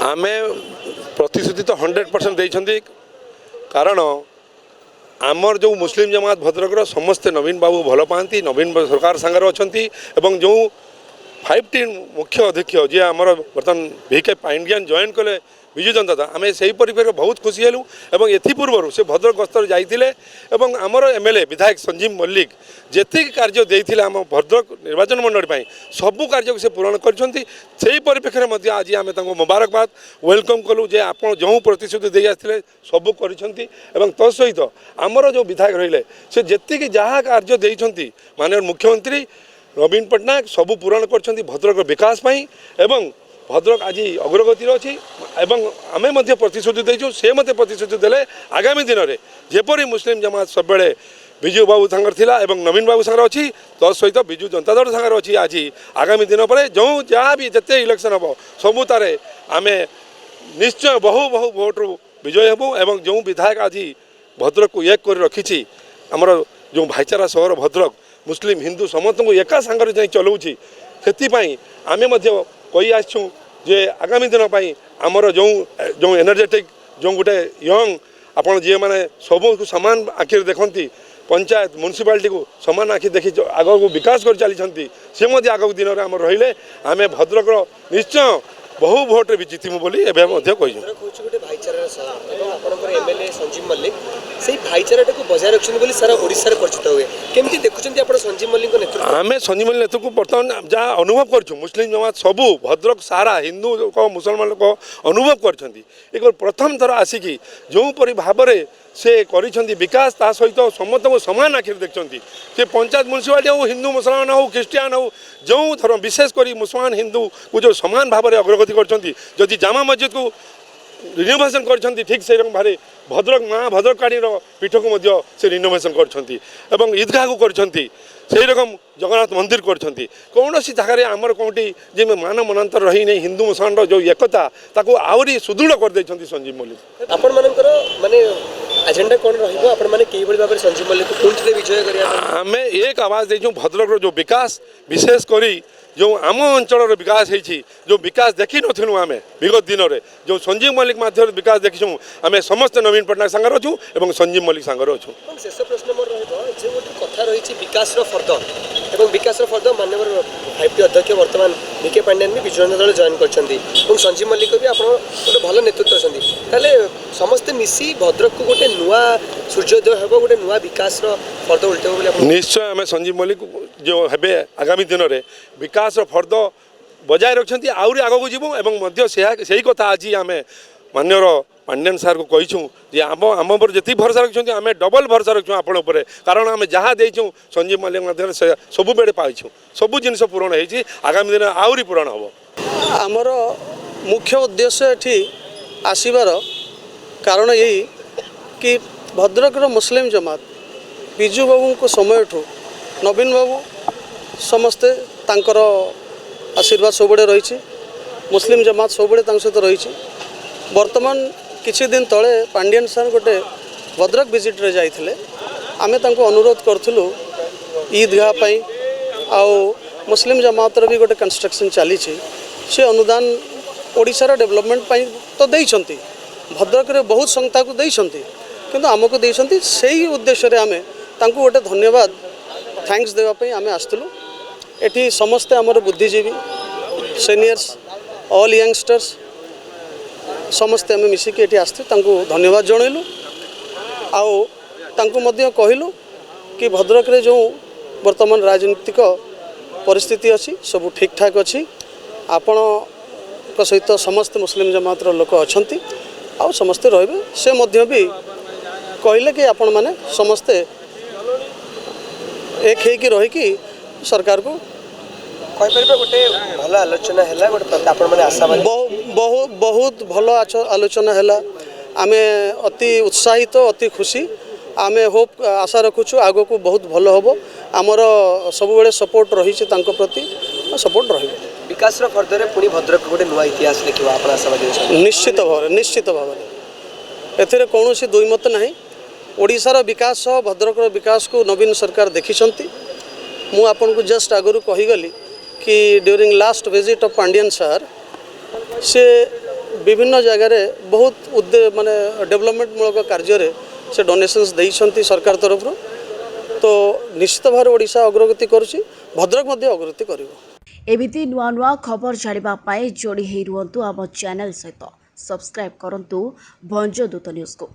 आमे प्रतिश्रुति तो 100% देइछन्ती कारण आमर जो मुस्लिम जमात भद्रकर समस्ते नवीन बाबू भल पाती नवीन सरकार सांगे अच्छी एवं जो 5 मुख्य अध्यक्ष जी आमर बर्तमान VK पांडियान जॉइन कले विजु जनता दल आम से परिप्रेक्षी बहुत खुशी हेलु एवं एथि पूर्व से भद्रक गस्तर जाइए एवं आमर MLA विधायक संजीव मल्लिक जेति कार्य देते आम भद्रक निर्वाचन मंडल पर सबू कार्य से पूरण कर परिप्रेक्षी में आज आम मुबारकबाद वेलकम कलु जे आप जो प्रतिश्रुति दे आसते सबू कर तसहित आमर जो विधायक रही से जी जहाँ कार्य देते माननीय मुख्यमंत्री नवीन पट्टनायक सबू पूरण कर भद्रक विकास एवं भद्रक आज अग्रगति अच्छी एवं आम प्रतिश्रुति देचु से मत प्रतिश्रुति देले आगामी दिन में जेपरी मुस्लिम जमात सब बेले विजु बाबू सांगर थिला एवं नवीन बाबू सांगर अच्छी तसहित विजु जनता दल सांगर अच्छी आज आगामी दिन पर जो जहाँ भी जिते इलेक्शन हम सबू तारे आम निश्चय बहु बहु भोट्रु विजय हेबू एवं जो विधायक आज भद्रक को एक कर रखी आमर जो भाईचारा सहर भद्रक मुस्लिम हिंदू समस्त को एका सांगर जाई चलाऊँगी से आम कही आसु जे आगामी दिन आमर जो जो एनर्जेटिक जो गोटे यंग आपड़ जी मैंने सबू को सामान आखिर देखती पंचायत म्युनिसिपालिटी को सामान आखि देखी आग को विकास कर चली सी आग दिन में आम रही आम भद्रक निश्चय बहु भोट्रे भी जीतमु बोली कही संजीव मल्लिक से भाईचारा को बजाय रखते सारा ओडिशा परिचित हुए केमती देखुं आप संजीव मल्लिक नेतृत्व आम संजीव मल्लिक नेतृत्व बर्तमान जहाँ अनुभव करूँ मुस्लिम जमात सबू भद्रक सारा हिंदू लोक मुसलमान लोक अनुभव कर प्रथम थर आसिकी जो परी भाव से करिसेंती विकास ता सहित समस्त को समान आखिर देखते से पंचायत म्युनिसिपालिटी हो हिंदू मुसलमान हो क्रिस्टियान हो जो थर विशेषकर मुसलमान हिंदू को जो समान भाव में अग्रगति करती जामा मस्जिद को रिनोवेशन कर ठीक से भारे भद्रक माँ भद्रकाणी पीठ को से रिनोवेशन कर ईदगाह को कर रकम जगन्नाथ मंदिर कर कौन सी जगह आमर कौटी जे मान मनांतर रही नहीं हिंदू मुसलमान जो एकता ताको आहरी सुदृढ़ कर देछंती संजीव मल्लिक आपण मानकर माने एजेंडा कौन रहिबो आपण माने केई बड़ी भाबरे संजीव मल्लिक को पुनः विजय करिया आमे एक आवाज देछू भद्रक जो विकास विशेष करी जो आम अंचल विकास होती जो विकास देखी नथिलु आमे विगत दिन में जो संजीव मल्लिक माध्यम विकास देखीछू आमे समस्त नवीन पट्टनायक सांगर अच्छू एवं संजीव मल्लिक सांगर अच्छू शेष प्रश्न मोर रहिबो जे गोटे कथा रही विकास फर्द एवं विकास फर्द माननीय 5T अध्यक्ष वर्तमान VK पांडियान भी विजु जनता दल जॉइन कर संजीव मल्लिक भी आप गोटे भल नेतृत्व अच्छा समस्ते मिसी भद्रक को गोटे नुआ सूर्योदय हे गोटे नुआ विकास फर्द उल्टे निश्चय आम संजीव मल्लिक जो हे आगामी दिन में विकास फर्द बजाय रखते आहरी आग को जीवु एवं से कथा आज आम माननीय पांडियान सार को कहीचु जे आम पर जी भरोसा रखते आम डबल भरोसा रखु आपण कारण आम जहाँ देचु संजीव मल्लिक मध्य सब बेड़े पाइछू सबू जिनस पूरण होती आगामी दिन आहरी पूरण हम आमर मुख्य उद्देश्य ये आसबार कारण यही कि भद्रक मुस्लिम जमात विजु बाबू को समय नवीन बाबू समस्ते तांकर आशीर्वाद सब रही मुस्लिम जमात सब सहित रही वर्तमान किछि दिन तले पांडियन सर गोटे भद्रक विजिट रे जाइथिले आमे तांको अनुरोध करथुलु ईदगाह आउ मुस्लिम जमात भी गोटे कंस्ट्रक्शन चली से अनुदान ओडिशार डेवलपमेंट तो देइछंती भद्रक रे बहुत संस्था को देइछंती किंतु आमको देइछंती सेही उद्देश्य रे आमे तांको गोटे धन्यवाद थैंक्स देवा पई आमे आस्तलु एठी समस्ते आमर बुद्धिजीवी सीनियर्स ऑल यंगस्टर्स समस्ते आम मिसिक ये आसते धन्यवाद जनइलु आउ कहलु कि भद्रक रे जो वर्तमान राजनीतिक परिस्थिति अच्छी सब ठीक ठाक अच्छी आपण सहित समस्त मुस्लिम जमात लोक अच्छा आउ समस्ते रे से मध्य भी कहले कि आपण माने समस्ते एक होगी रही सरकार को गोटे भल आलोचना है बहुत भल आलोचना है आमे अति उत्साहित अति खुशी आमे होप आशा रखुचु आगो को बहुत भल हम आमर सब बेले सपोर्ट रही प्रति सपोर्ट रही विकास फर्दर पुणी भद्रक गोटे नुआ इतिहास लिखा आप आशावादी निश्चित भाव एथिरे कौन सी दुई मत नहीं ओडिशार विकास भद्रक विकास को नवीन सरकार देखिछंती मु आपन को जस्ट आगु कहीगली कि during last visit of Pandian sir से विभिन्न जगार बहुत माने डेवलपमेंट मूलक कार्य से डोनेशंस देइछंती सरकार तरफ तो निश्चित भाव ओडिशा अग्रगति करुच्ची भद्रक मध्य अग्रगति करिवो। एमिति नुआ नुआ खबर जानिबा पाए जोड़ी हेई रुहंतु आम चैनल सहित सब्सक्राइब करंतु भंजदूत न्यूज़ को।